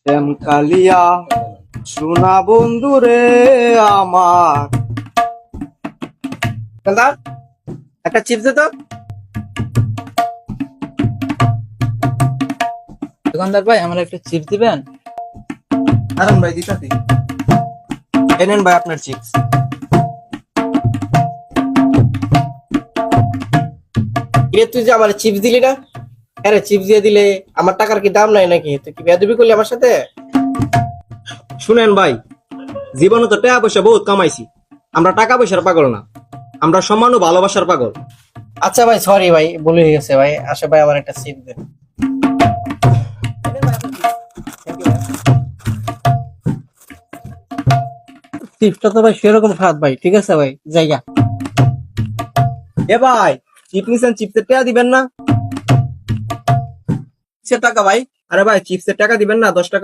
শ্যাম কালিয়া সোনা বন্ধু রে আমার। দোকানদার, একটা চিপস দে তো। দোকানদার ভাই, আমার একটা চিপস দিবেন? দাঁড়ান ভাই, দিতাছি। এই নেন ভাই আপনার চিপস। তুই যে আমার চিপস দিলি না? আরে চিপস দিয়ে দিলে আমার টাকার কি দাম নাই নাকি? তুই কি বেয়াদবি করলি আমার সাথে? শুনেন ভাই, জীবনে তো টাকা পয়সা বহুত কামাইছি, আমরা টাকা পয়সার পাগল না, আমরা সম্মান ও ভালোবাসার পাগল। আচ্ছা ভাই, সরি ভাই, ভুল হয়ে গেছে ভাই। আসে ভাই, আমার একটা চিপস দেন। চিপসটা তো ভাই সেরকম স্বাদ ভাই। ঠিক আছে ভাই, জায়গা। এ ভাই, চিপ নিছেন, চিপসের টাকা দিবেন না? সে টাকা ভাই। আরে ভাই, চিপসের টাকা দিবেন না? 10 টাকা